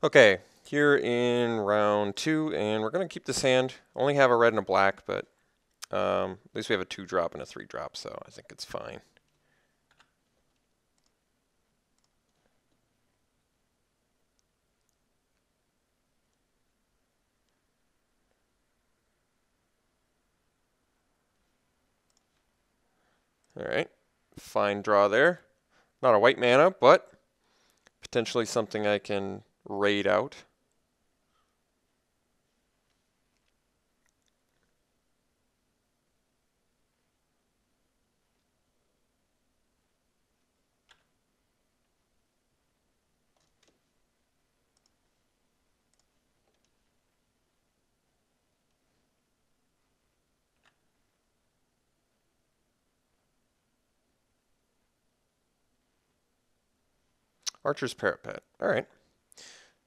Okay, here in round 2, and we're going to keep this hand. Only have a red and a black, but at least we have a 2-drop and a 3-drop, so I think it's fine. Alright, fine draw there. Not a white mana, but potentially something I can raid out. Archer's Parapet. Alright.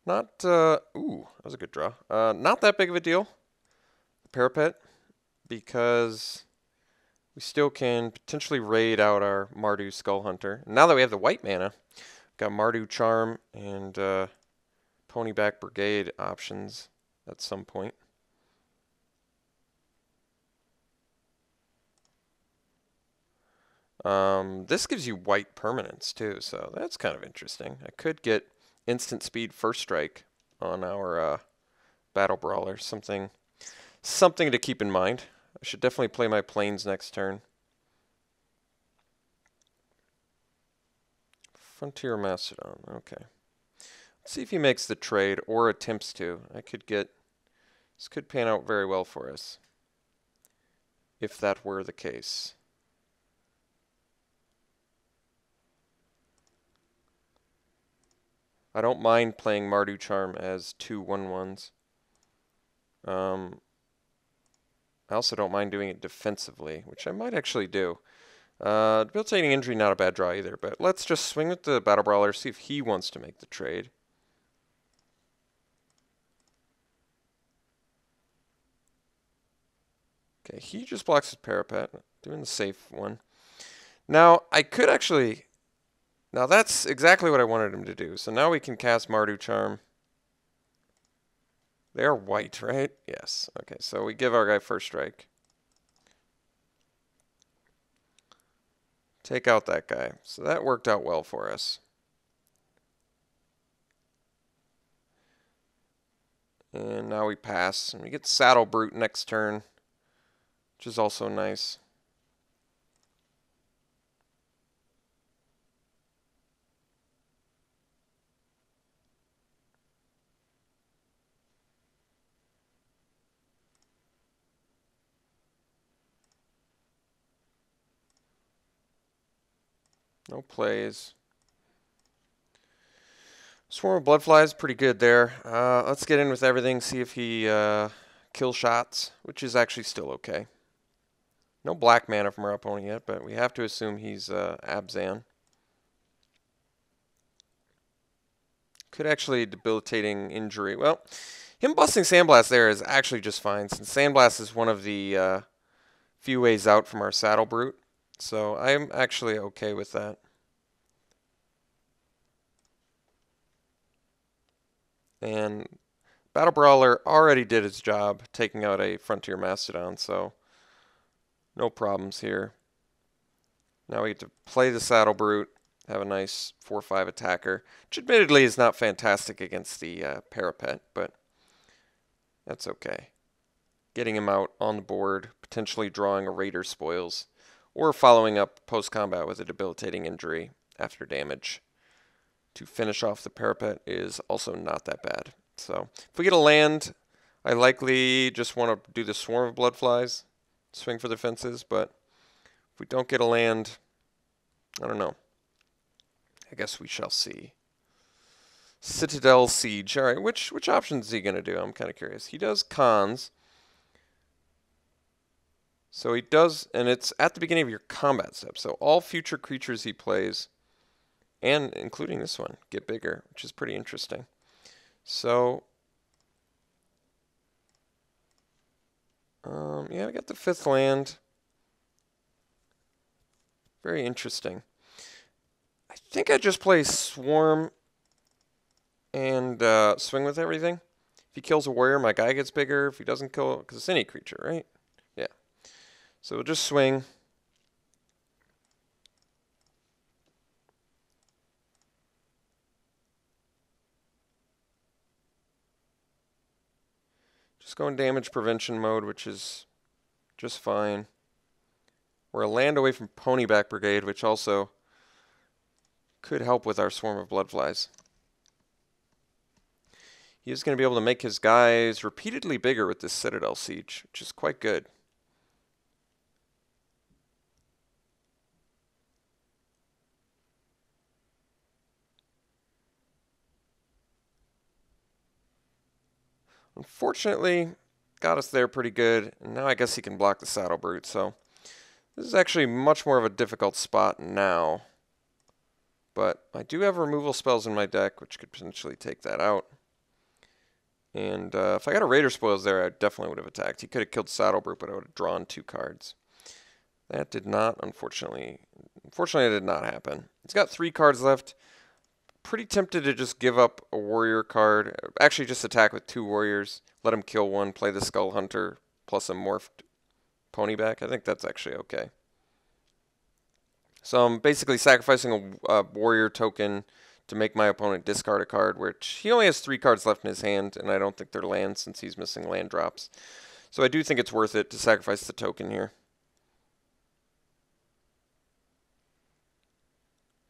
Not, ooh, that was a good draw. Not that big of a deal, the Parapet, because we still can potentially raid out our Mardu Skull Hunter. Now that we have the white mana, we've got Mardu Charm and Ponyback Brigade options at some point. This gives you white permanence too, so that's kind of interesting. I could get instant speed first strike on our Battle Brawler. Something to keep in mind. I should definitely play my planes next turn. Frontier Mastodon, okay. Let's see if he makes the trade or attempts to. This could pan out very well for us, if that were the case. I don't mind playing Mardu Charm as 2 1/1s. I also don't mind doing it defensively, which I might actually do. Debilitating Injury, not a bad draw either, but let's just swing with the Battle Brawler, see if he wants to make the trade. Okay, he just blocks his Parapet, doing the safe one. Now, I could actually... Now, that's exactly what I wanted him to do. So now we can cast Mardu Charm. They're white, right? Yes. Okay, so we give our guy first strike. Take out that guy. So that worked out well for us. And now we pass. And we get Saddle Brute next turn, which is also nice. No plays. Swarm of Bloodflies, pretty good there. Let's get in with everything, see if he kill shots, which is actually still okay. No black mana from our opponent yet, but we have to assume he's Abzan. Could actually Debilitating Injury. Well, him busting Sandblast there is actually just fine, since Sandblast is one of the few ways out from our Saddle Brute. So I'm actually okay with that. And Battle Brawler already did its job, taking out a Frontier Mastodon, so no problems here. Now we get to play the Saddle Brute, have a nice 4/5 attacker, which admittedly is not fantastic against the Parapet, but that's okay. Getting him out on the board, potentially drawing a Raider Spoils, or following up post-combat with a Debilitating Injury after damage to finish off the Parapet is also not that bad. So if we get a land, I likely just want to do the Swarm of Bloodflies, swing for the fences, but if we don't get a land, I don't know. I guess we shall see. Citadel Siege. All right, which option is he going to do? I'm kind of curious. He does cons. So he does, and it's at the beginning of your combat step. So all future creatures he plays, and including this one, get bigger, which is pretty interesting. So, yeah, we got the 5th land. Very interesting. I think I just play Swarm and swing with everything. If he kills a warrior, my guy gets bigger. If he doesn't kill, because it's any creature, right? Yeah. So we'll just swing. Just go in damage prevention mode, which is just fine. We're a land away from Ponyback Brigade, which also could help with our swarm of bloodflies. He is going to be able to make his guys repeatedly bigger with this Citadel Siege, which is quite good. Unfortunately, got us there pretty good, and now I guess he can block the Saddle Brute, so this is actually much more of a difficult spot now. But I do have removal spells in my deck, which could potentially take that out. And if I got a Raider Spoils there, I definitely would have attacked. He could have killed Saddle Brute, but I would have drawn 2 cards. That did not, unfortunately it did not happen. He's got 3 cards left. Pretty tempted to just give up a warrior card. Actually, just attack with 2 warriors. Let him kill 1, play the Skull Hunter, plus a morphed Ponyback. I think that's actually okay. So I'm basically sacrificing a warrior token to make my opponent discard a card, which he only has 3 cards left in his hand, and I don't think they're lands since he's missing land drops. So I do think it's worth it to sacrifice the token here.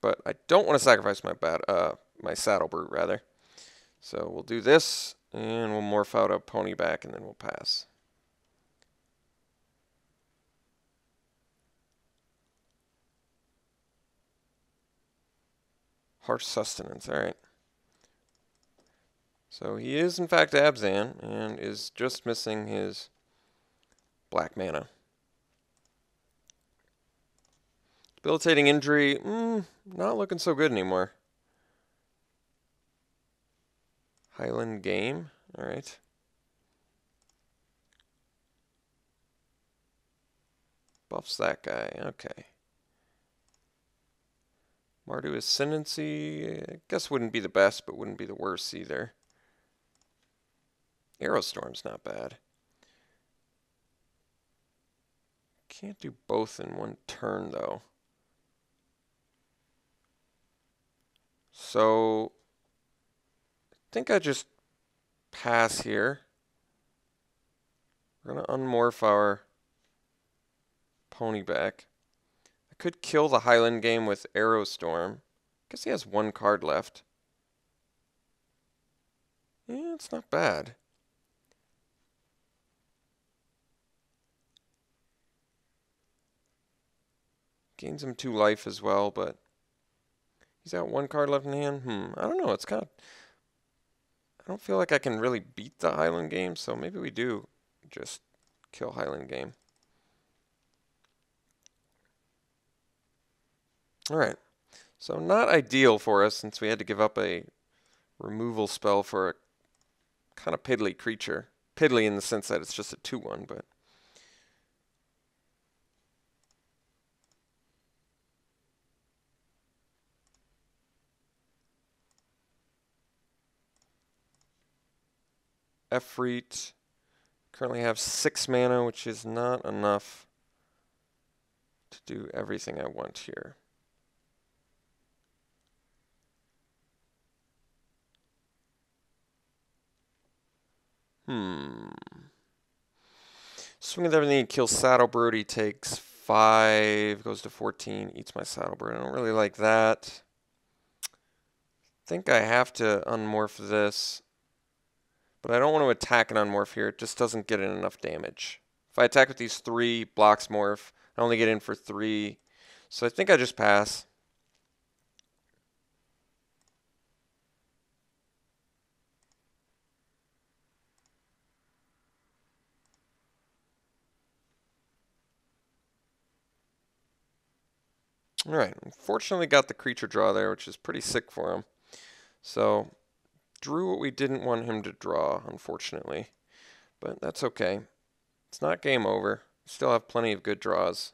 But I don't want to sacrifice my Saddle Brute, rather. So we'll do this, and we'll morph out a Ponyback, and then we'll pass. Harsh Sustenance, alright. So he is, in fact, Abzan, and is just missing his black mana. Debilitating Injury, not looking so good anymore. Highland Game, alright. Buffs that guy, okay. Mardu Ascendancy, I guess wouldn't be the best, but wouldn't be the worst either. Aerostorm's not bad. Can't do both in one turn, though. So, I think I just pass here. We're going to unmorph our Ponyback. I could kill the Highland Game with Aerostorm. Guess he has 1 card left. Yeah, it's not bad. Gains him 2 life as well, but he's got 1 card left in hand. I don't know. It's kind of... I don't feel like I can really beat the Highland Game, so maybe we do just kill Highland Game. Alright. So not ideal for us since we had to give up a removal spell for a kind of piddly creature. Piddly in the sense that it's just a 2/1, but... Efreet. Currently have 6 mana, which is not enough to do everything I want here. Swing with everything, he kills Saddle Brute, he takes 5, goes to 14, eats my Saddle Brute. I don't really like that. I think I have to unmorph this. But I don't want to attack and unmorph here. It just doesn't get in enough damage. If I attack with these 3, blocks morph, I only get in for 3. So I think I just pass. Alright, unfortunately got the creature draw there, which is pretty sick for him. So, drew what we didn't want him to draw, unfortunately. But that's okay. It's not game over. Still have plenty of good draws.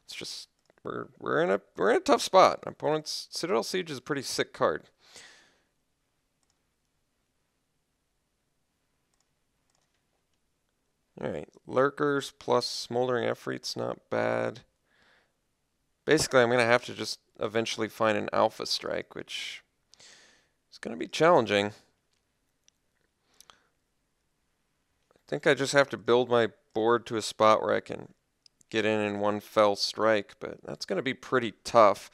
It's just we're in a tough spot. Opponent's Citadel Siege is a pretty sick card. Alright, Lurkers plus Smoldering Efreet's not bad. Basically, I'm going to have to just eventually find an Alpha Strike, which is going to be challenging. I think I just have to build my board to a spot where I can get in one fell strike, but that's going to be pretty tough.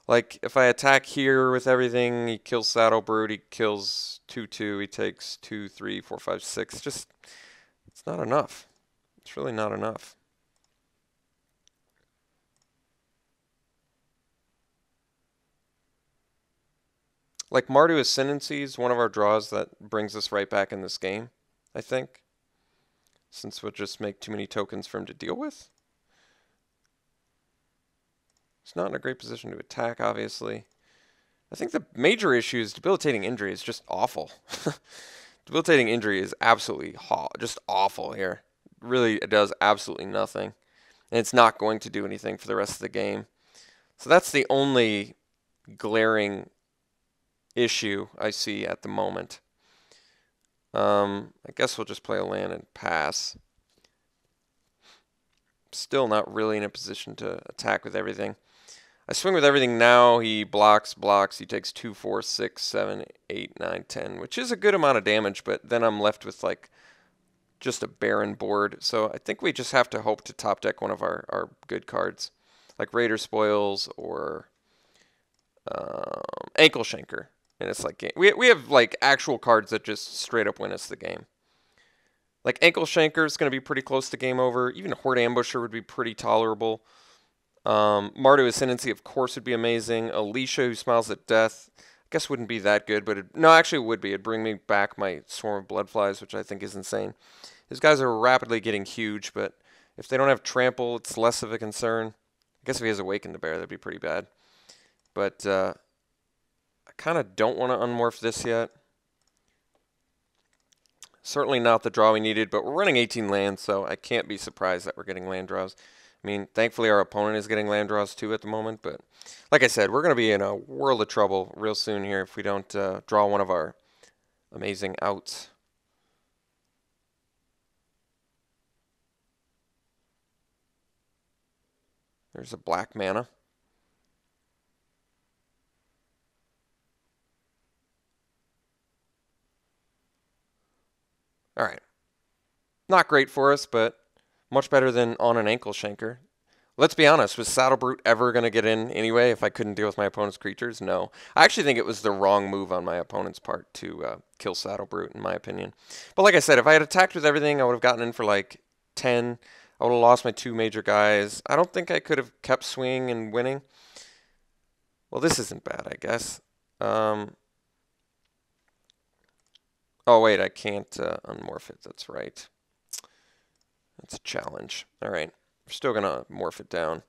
Like, if I attack here with everything, he kills Saddle Brood, he kills 2/2, he takes 2, 3, 4, 5, 6. Just, it's not enough. It's really not enough. Like, Mardu Ascendancy is one of our draws that brings us right back in this game, I think. Since we'll just make too many tokens for him to deal with. He's not in a great position to attack, obviously. I think the major issue is Debilitating Injury is just awful. Debilitating Injury is absolutely just awful here. Really, it does absolutely nothing. And it's not going to do anything for the rest of the game. So that's the only glaring issue I see at the moment. I guess we'll just play a land and pass. Still not really in a position to attack with everything. I swing with everything now. He blocks. He takes 2, 4, 6, 7, 8, 9, 10, which is a good amount of damage, but then I'm left with like just a barren board. So I think we just have to hope to top deck one of our good cards, like Raider Spoils or Ankle Shanker. And it's like, we have like actual cards that just straight up win us the game. Like Ankle Shanker is going to be pretty close to game over. Even Horde Ambusher would be pretty tolerable. Mardu Ascendancy, of course, would be amazing. Alicia, who smiles at death, I guess wouldn't be that good, but no, actually it would be. It'd bring me back my Swarm of Bloodflies, which I think is insane. His guys are rapidly getting huge, but if they don't have Trample, it's less of a concern. I guess if he has Awaken the Bear, that'd be pretty bad. But I kind of don't want to unmorph this yet. Certainly not the draw we needed, but we're running 18 lands, so I can't be surprised that we're getting land draws. I mean, thankfully our opponent is getting land draws too at the moment, but like I said, we're going to be in a world of trouble real soon here if we don't draw one of our amazing outs. There's a black mana. All right. Not great for us, but much better than on an Ankle Shanker. Let's be honest, was Saddle Brute ever going to get in anyway if I couldn't deal with my opponent's creatures? No. I actually think it was the wrong move on my opponent's part to kill Saddle Brute, in my opinion. But like I said, if I had attacked with everything, I would have gotten in for like 10. I would have lost my 2 major guys. I don't think I could have kept swinging and winning. Well, this isn't bad, I guess. Oh, wait, I can't unmorph it. That's right. That's a challenge. All right. We're still going to morph it down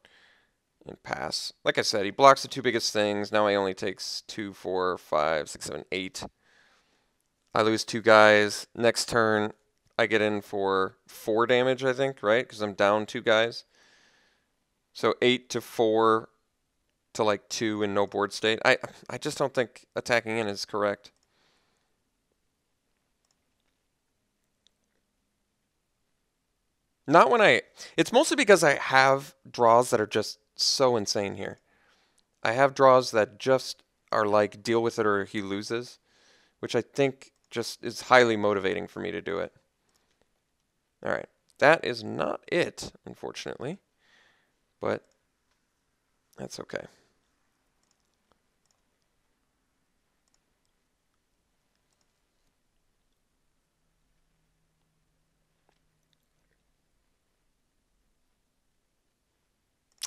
and pass. Like I said, he blocks the 2 biggest things. Now he only takes 2, 4, 5, 6, 7, 8. I lose 2 guys. Next turn, I get in for 4 damage, I think, right? Because I'm down 2 guys. So 8 to 4 to like 2 in no board state. I just don't think attacking in is correct. Not when it's mostly because I have draws that are just so insane here. I have draws that just are like deal with it or he loses, which I think just is highly motivating for me to do it. All right. That is not it, unfortunately, but that's okay.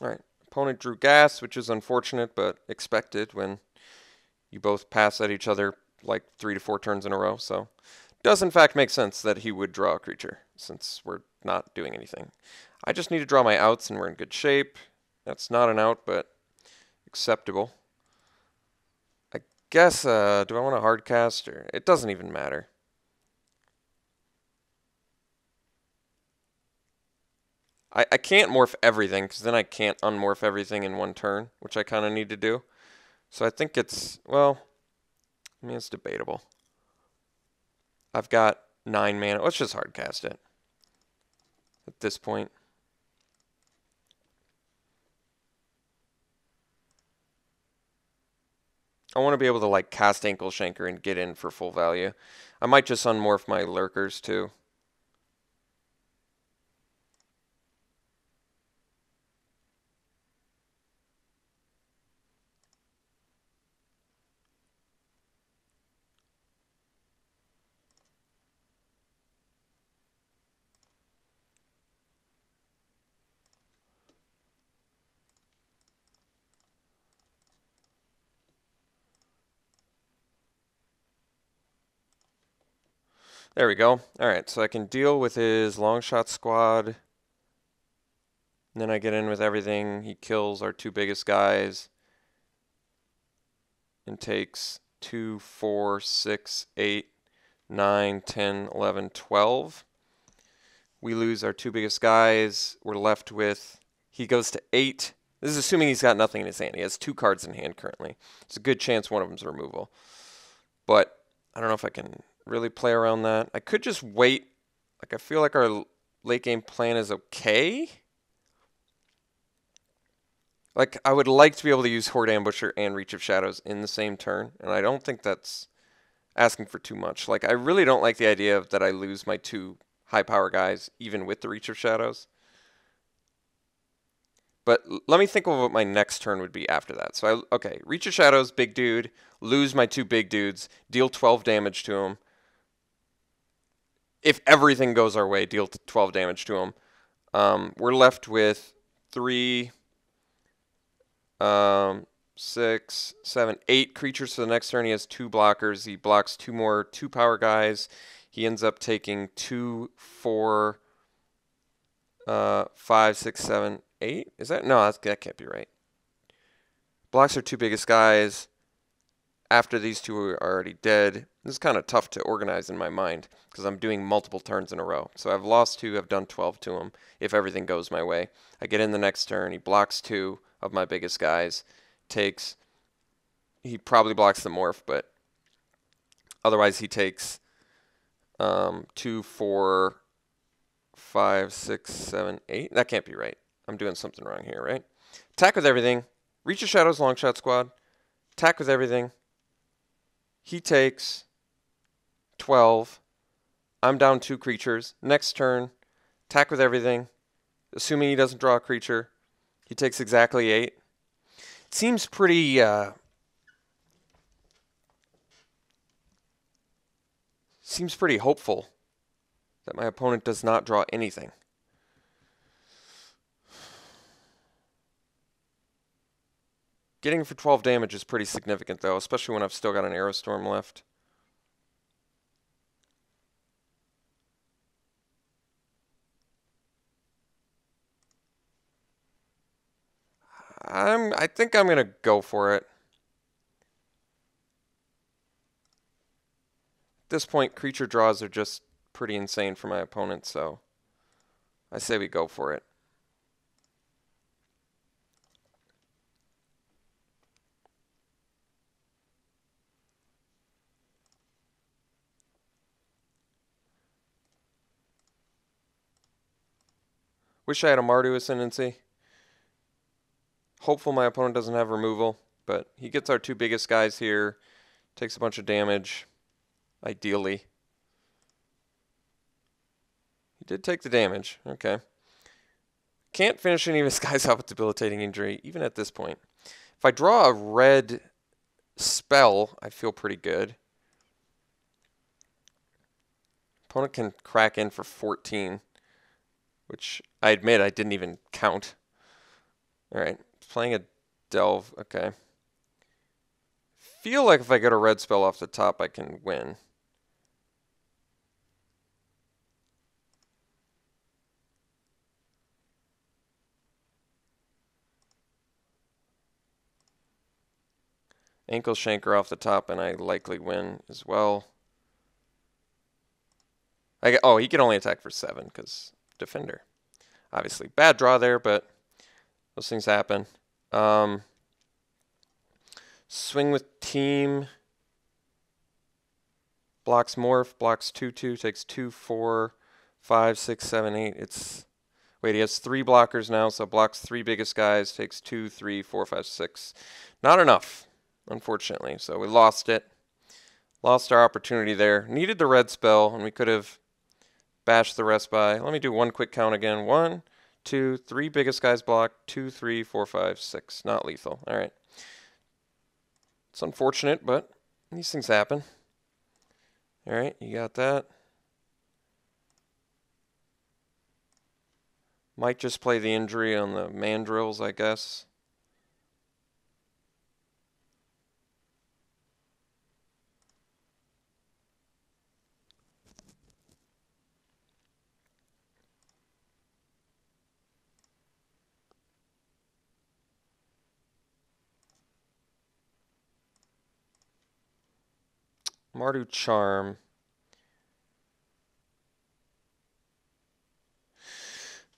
All right. Opponent drew gas, which is unfortunate, but expected when you both pass at each other like 3 to 4 turns in a row. So it does in fact make sense that he would draw a creature since we're not doing anything. I just need to draw my outs and we're in good shape. That's not an out, but acceptable. I guess, do I want to hard cast or it doesn't even matter. I can't morph everything because then I can't unmorph everything in one turn, which I kind of need to do. So I think it's, well, I mean, it's debatable. I've got 9 mana. Let's just hard cast it. at this point. I want to be able to like cast Ankle Shanker and get in for full value. I might just unmorph my lurkers too. There we go. Alright, so I can deal with his long shot squad. And then I get in with everything. He kills our two biggest guys. And takes 2, 4, 6, 8, 9, 10, 11, 12. We lose our two biggest guys. We're left with... He goes to 8. This is assuming he's got nothing in his hand. He has 2 cards in hand currently. It's a good chance one of them's removal. But I don't know if I can really play around that. I could just wait. Like, I feel like our late game plan is okay. Like, I would like to be able to use Horde Ambusher and Reach of Shadows in the same turn, and I don't think that's asking for too much. Like, I really don't like the idea of that I lose my 2 high power guys, even with the Reach of Shadows. But let me think of what my next turn would be after that. So, okay, Reach of Shadows, big dude, lose my 2 big dudes, deal 12 damage to him. If everything goes our way, deal 12 damage to him. We're left with 3, 6, 7, 8 creatures for the next turn. He has 2 blockers. He blocks 2 more 2 power guys. He ends up taking 2, 4, 5, 6, 7, 8. Is that? No, that can't be right. Blocks our 2 biggest guys. After these 2 are already dead. This is kind of tough to organize in my mind because I'm doing multiple turns in a row. So I've lost 2, I've done 12 to him if everything goes my way. I get in the next turn, he blocks 2 of my biggest guys, he probably blocks the morph, but otherwise he takes 2, 4, 5, 6, 7, 8. That can't be right. I'm doing something wrong here, right? Attack with everything. Reach of Shadows, long shot squad. Attack with everything. He takes 12. I'm down 2 creatures. Next turn, attack with everything. Assuming he doesn't draw a creature, he takes exactly 8. It seems pretty hopeful that my opponent does not draw anything. Getting for 12 damage is pretty significant, though, especially when I've still got an Aerostorm left. I think I'm going to go for it. At this point, creature draws are just pretty insane for my opponent, so I say we go for it. Wish I had a Mardu Ascendancy. Hopeful my opponent doesn't have removal, but he gets our 2 biggest guys here, takes a bunch of damage, ideally. He did take the damage, okay. Can't finish any of his guys out with debilitating injury, even at this point. If I draw a red spell, I feel pretty good. Opponent can crack in for 14, which I admit I didn't even count. Alright, playing a Delve, okay. Feel like if I get a red spell off the top, I can win. Ankle Shanker off the top, and I likely win as well. Oh, he can only attack for 7 because Defender. Obviously, bad draw there, but those things happen. Swing with Team. Blocks Morph, blocks 2/2, takes 2, 4, 5, 6, 7, 8. It's Wait, he has 3 blockers now, so blocks 3 biggest guys, takes 2, 3, 4, 5, 6. Not enough, unfortunately. So we lost it. Lost our opportunity there. Needed the red spell, and we could have bashed the rest by. Let me do one quick count again. 1, 2, 3 biggest guys blocked. 2, 3, 4, 5, 6. Not lethal. All right. It's unfortunate, but these things happen. All right, you got that. Might just play the injury on the mandrills, I guess. Mardu Charm.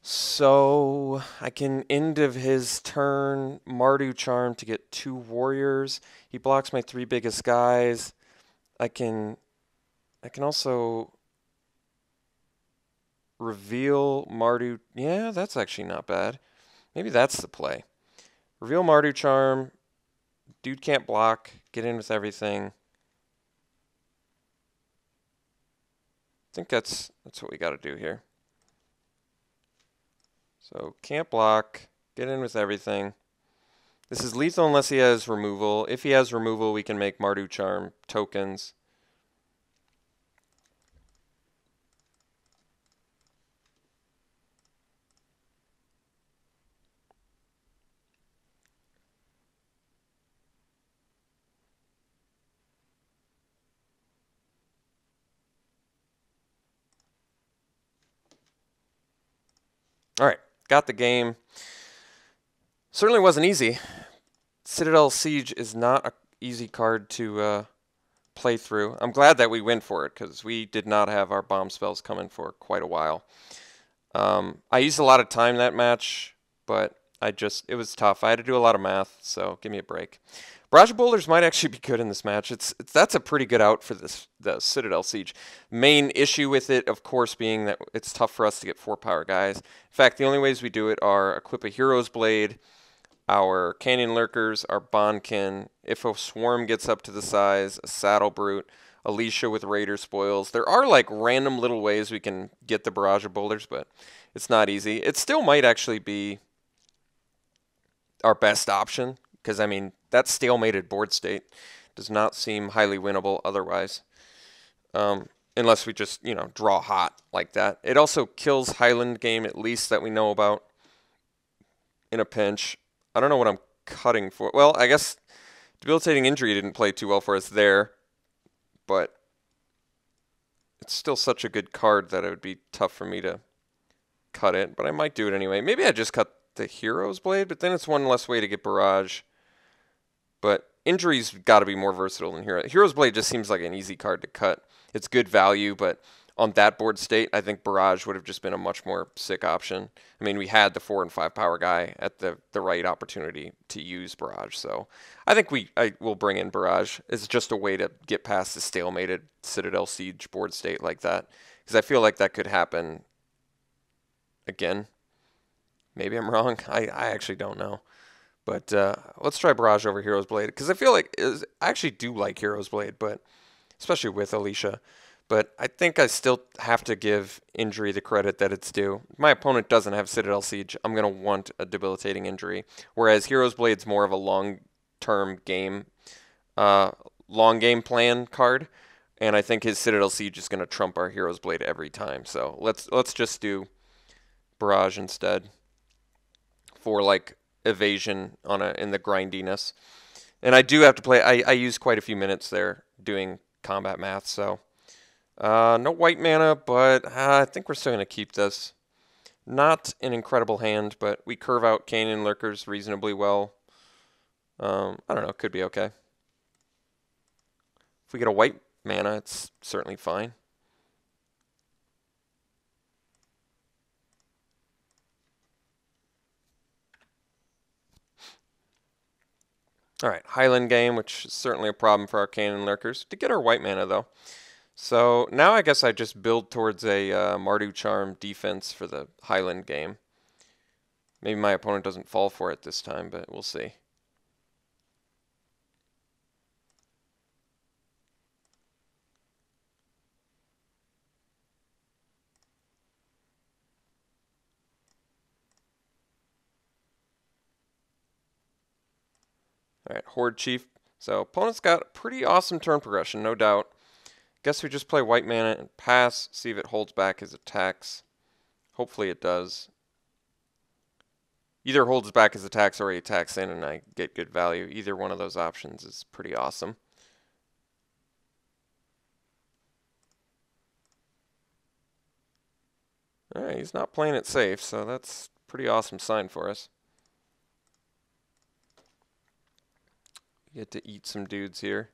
So I can end of his turn Mardu Charm to get 2 warriors. He blocks my 3 biggest guys. I can also reveal Mardu. Yeah, that's actually not bad. Maybe that's the play. Reveal Mardu Charm. Dude can't block. Get in with everything. I think that's what we got to do here. So can't block. Get in with everything. This is lethal unless he has removal. If he has removal, we can make Mardu Charm tokens. All right, got the game. Certainly wasn't easy. Citadel Siege is not an easy card to play through. I'm glad that we went for it because we did not have our bomb spells coming for quite a while. I used a lot of time that match, but it was tough. I had to do a lot of math, so give me a break. Barrage of Boulders might actually be good in this match. That's a pretty good out for the Citadel Siege. Main issue with it, of course, being that it's tough for us to get 4-power guys. In fact, the only ways we do it are equip a Hero's Blade, our Canyon Lurkers, our Bondkin. If a Swarm gets up to the size, a Saddle Brute, Alicia with Raider Spoils. There are like random little ways we can get the Barrage of Boulders, but it's not easy. It still might actually be our best option because, I mean, that stalemated board state does not seem highly winnable otherwise. Unless we just, draw hot like that. It also kills Highland Game, at least that we know about, in a pinch. I don't know what I'm cutting for. Well, I guess Debilitating Injury didn't play too well for us there, but it's still such a good card that it would be tough for me to cut it, but I might do it anyway. Maybe I just cut the Hero's Blade, but then it's one less way to get Barrage. But Injury's got to be more versatile than Hero. Hero's Blade just seems like an easy card to cut. It's good value, but on that board state, I think Barrage would have just been a much more sick option. I mean, we had the 4 and 5 power guy at the right opportunity to use Barrage, so I think I will bring in Barrage. It's just a way to get past the stalemated Citadel Siege board state like that, because I feel like that could happen again. Maybe I'm wrong. I actually don't know. But let's try Barrage over Hero's Blade, because I feel like I actually do like Hero's Blade, but especially with Alicia. But I think I still have to give Injury the credit that it's due. My opponent doesn't have Citadel Siege. I'm going to want a Debilitating Injury, whereas Hero's Blade's more of a long-term game, long game plan card, and I think his Citadel Siege is going to trump our Hero's Blade every time. So let's just do Barrage instead for like evasion in the grindiness. And I do have to play. I use quite a few minutes there doing combat math, so no white mana, but I think we're still going to keep this. Not an incredible hand, but we curve out Canyon Lurkers reasonably well. I don't know, it could be okay. If we get a white mana, it's certainly fine. All right, Highland Game, which is certainly a problem for our Canyon Lurkers. To get our white mana, though. So now I guess I just build towards a Mardu Charm defense for the Highland Game. Maybe my opponent doesn't fall for it this time, but we'll see. Alright, Horde Chief. So opponent's got a pretty awesome turn progression, no doubt. Guess we just play white mana and pass, see if it holds back his attacks. Hopefully it does. Either holds back his attacks or he attacks in and I get good value. Either one of those options is pretty awesome. Alright, he's not playing it safe, so that's a pretty awesome sign for us. We get to eat some dudes here.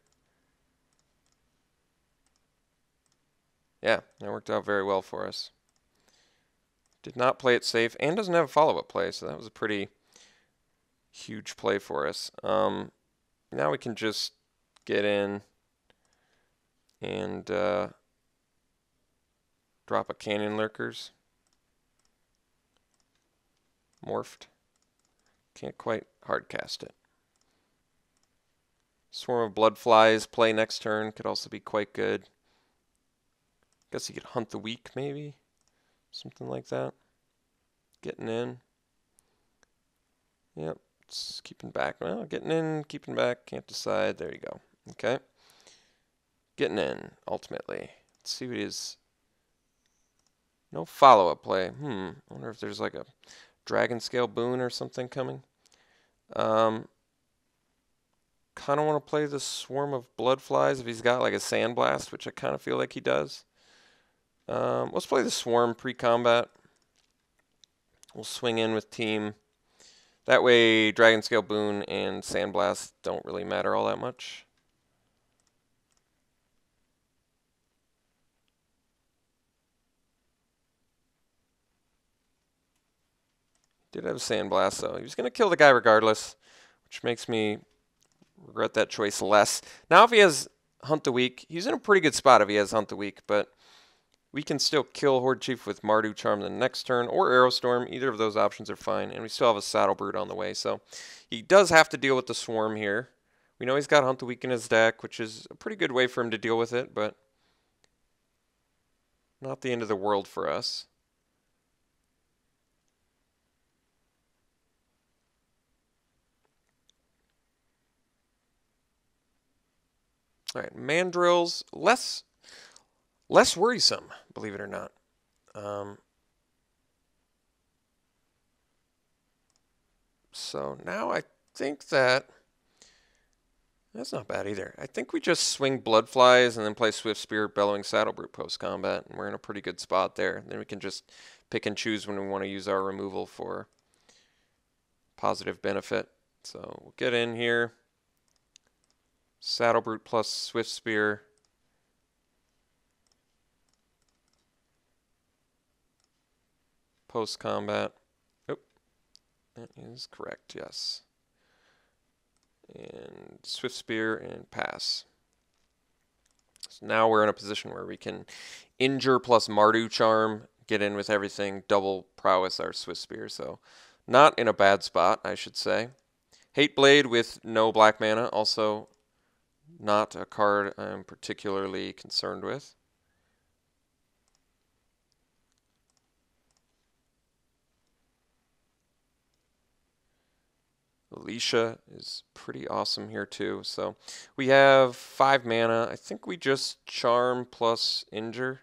Yeah, that worked out very well for us. Did not play it safe and doesn't have a follow-up play, so that was a pretty huge play for us. Now we can just get in and drop a Canyon Lurkers. Morphed. Can't quite hardcast it. Swarm of Bloodflies, play next turn, could also be quite good. Guess you could Hunt the Weak, maybe? Something like that. Getting in. Yep, it's keeping back. Well, getting in, keeping back, can't decide. There you go. Okay. Getting in, ultimately. Let's see what it is. No follow-up play. I wonder if there's like a Dragon Scale Boon or something coming. Kind of want to play the Swarm of Bloodflies if he's got like a Sandblast, which I kind of feel like he does. Let's play the Swarm pre-combat. We'll swing in with team. That way, Dragon Scale Boon and Sandblast don't really matter all that much. Did have a Sandblast, so he was going to kill the guy regardless, which makes me regret that choice less. Now, if he has Hunt the Weak, he's in a pretty good spot if he has Hunt the Weak, but we can still kill Horde Chief with Mardu Charm the next turn, or Aerostorm. Either of those options are fine, and we still have a Saddle Brute on the way, so he does have to deal with the Swarm here. We know he's got Hunt the Weak in his deck, which is a pretty good way for him to deal with it, but not the end of the world for us. All right, Mandrills, less worrisome, believe it or not. So now I think that's not bad either. I think we just swing Bloodflies and then play Swift Spear, Bellowing Saddle Brute post-combat, and we're in a pretty good spot there. Then we can just pick and choose when we want to use our removal for positive benefit. So we'll get in here. Saddle Brute plus Swift Spear. Post-combat. Oh, that is correct, yes. And Swift Spear and pass. So now we're in a position where we can injure plus Mardu Charm, get in with everything, double prowess our Swift Spear. So not in a bad spot, I should say. Hate Blade with no black mana, also not a card I'm particularly concerned with. Alicia is pretty awesome here too. So we have 5 mana. I think we just Charm plus Injure.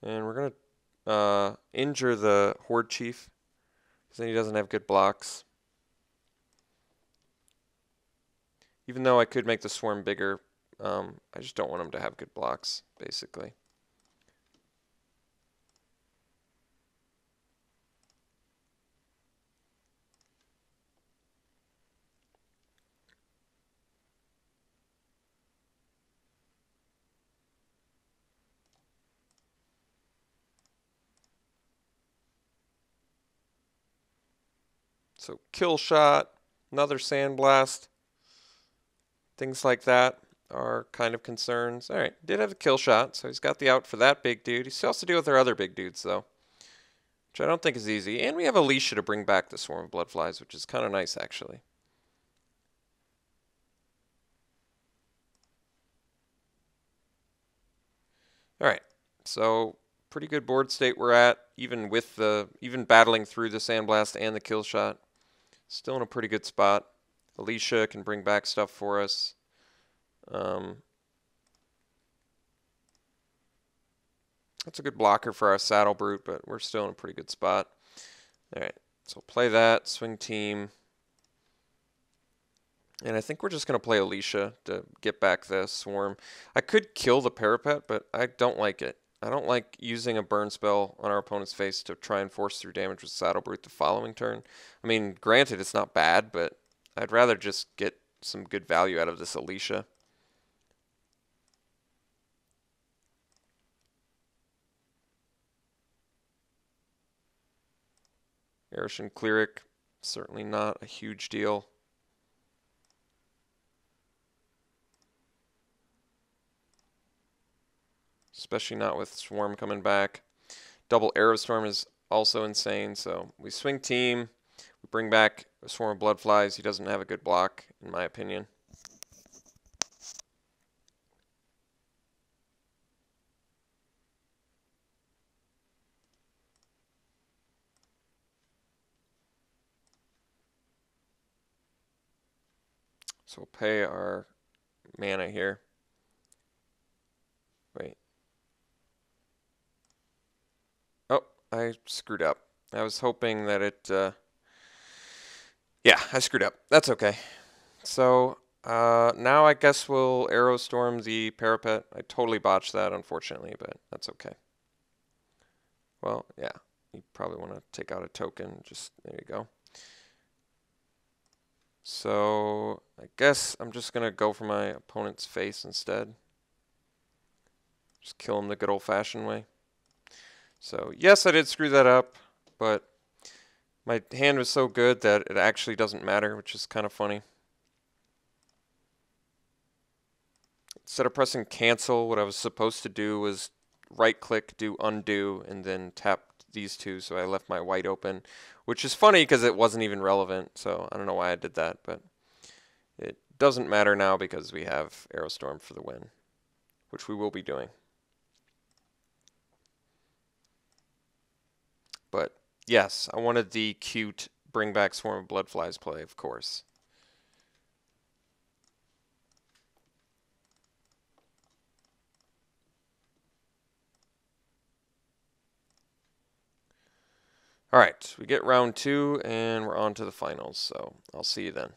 And we're going to injure the Horde Chief, because then he doesn't have good blocks. Even though I could make the Swarm bigger, I just don't want him to have good blocks, basically. So Kill Shot, another Sandblast. things like that are kind of concerns. All right, did have a kill shot, so he's got the out for that big dude. He still has to deal with our other big dudes, though, which I don't think is easy. And we have Alicia to bring back the swarm of bloodflies, which is kind of nice, actually. All right, so pretty good board state we're at, even with even battling through the sandblast and the kill shot. Still in a pretty good spot. Alicia can bring back stuff for us. That's a good blocker for our saddle brute, but we're still in a pretty good spot. All right, so play that, swing team. And I think we're just going to play Alicia to get back the swarm. I could kill the parapet, but I don't like it. I don't like using a burn spell on our opponent's face to try and force through damage with saddle brute the following turn. I mean, granted, it's not bad, but I'd rather just get some good value out of this Alicia. Arishan Cleric, certainly not a huge deal. Especially not with Swarm coming back. Double Arrow Storm is also insane, so we swing team. We bring back a Swarm of Bloodflies. He doesn't have a good block, in my opinion. So we'll pay our mana here. Wait. Oh, I screwed up. I was hoping that it... yeah, I screwed up. That's okay. So now I guess we'll Arrow Storm the parapet. I totally botched that, unfortunately, but that's okay. Well, yeah. You probably want to take out a token. Just, there you go. So I guess I'm just going to go for my opponent's face instead. Just kill him the good old-fashioned way. So yes, I did screw that up, but my hand was so good that it actually doesn't matter, which is kind of funny. Instead of pressing cancel, what I was supposed to do was right-click, do undo, and then tap these two, so I left my white open, which is funny because it wasn't even relevant, so I don't know why I did that, but it doesn't matter now because we have Aerostorm for the win, which we will be doing. But yes, I wanted the cute bring back Swarm of Bloodflies play, of course. All right, we get round 2, and we're on to the finals, so I'll see you then.